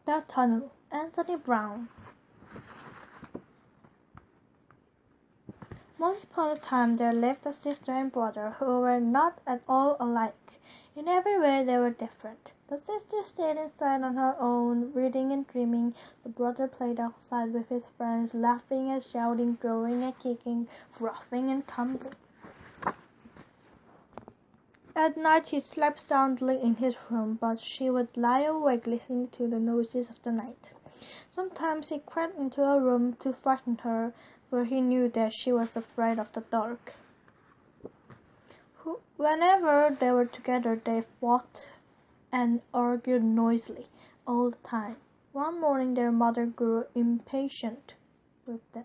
The Tunnel, Anthony Brown. Once upon a time there lived a sister and brother who were not at all alike. In every way they were different. The sister stayed inside on her own, reading and dreaming. The brother played outside with his friends, laughing and shouting, growling and kicking, roughing and tumbling. At night he slept soundly in his room, but she would lie awake listening to the noises of the night. Sometimes he crept into her room to frighten her, for he knew that she was afraid of the dark. Whenever they were together they fought and argued noisily all the time. One morning their mother grew impatient with them.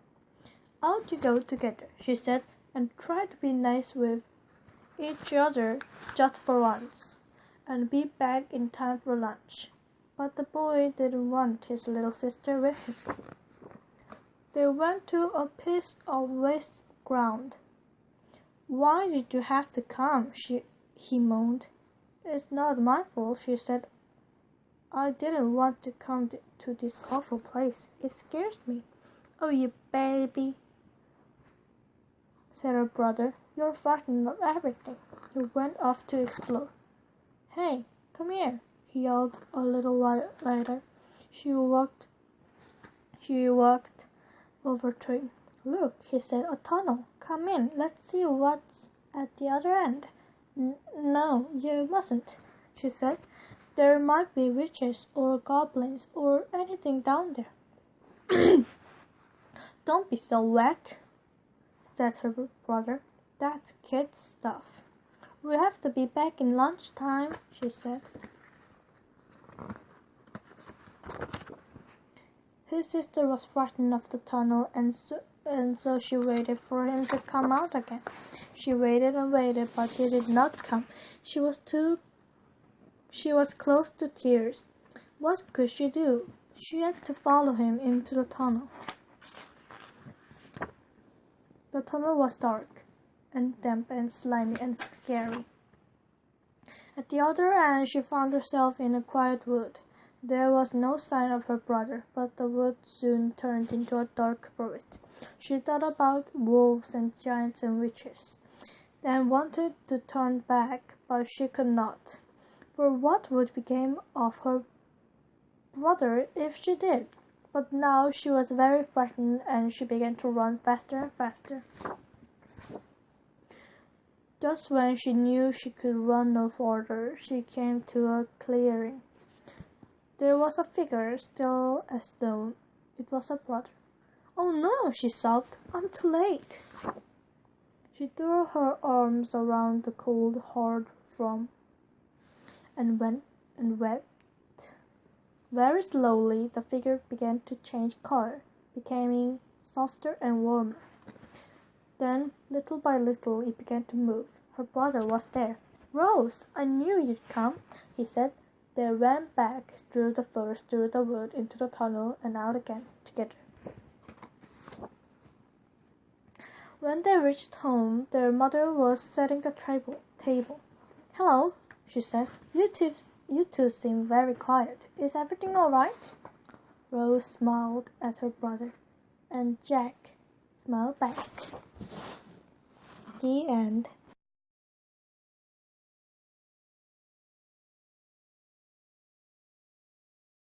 "Out you go together," she said, "and try to be nice with each other just for once, and be back in time for lunch." But the boy didn't want his little sister with him. They went to a piece of waste ground. "Why did you have to come?" he moaned. "It's not my fault," she said. "I didn't want to come to this awful place. It scares me." "Oh, you baby," said her brother. "You're frightened of everything." He went off to explore. "Hey, come here," he yelled a little while later. She walked over to him. "Look," he said, "a tunnel. Come in. Let's see what's at the other end." "No, you mustn't," she said. "There might be witches or goblins or anything down there." "Don't be so wet," said her brother. "That's kid stuff." "We have to be back in lunch time," she said. His sister was frightened of the tunnel, and so she waited for him to come out again. She waited and waited, but he did not come. She was close to tears. What could she do? She had to follow him into the tunnel. The tunnel was dark and damp and slimy and scary. At the other end she found herself in a quiet wood. There was no sign of her brother, but the wood soon turned into a dark forest. She thought about wolves and giants and witches, and wanted to turn back, but she could not. For what would become of her brother if she did? But now she was very frightened, and she began to run faster and faster. Just when she knew she could run no farther, she came to a clearing. There was a figure, still as stone. It was her brother. "Oh no," she sobbed. "I'm too late." She threw her arms around the cold, hard form and wept. Very slowly the figure began to change color, becoming softer and warmer. Then, little by little, it began to move. Her brother was there. "Rose, I knew you'd come," he said. They ran back through the forest, through the wood, into the tunnel, and out again together. When they reached home, their mother was setting the table. "Hello," she said. You two seem very quiet. Is everything all right?" Rose smiled at her brother, and Jack smiled back. The end.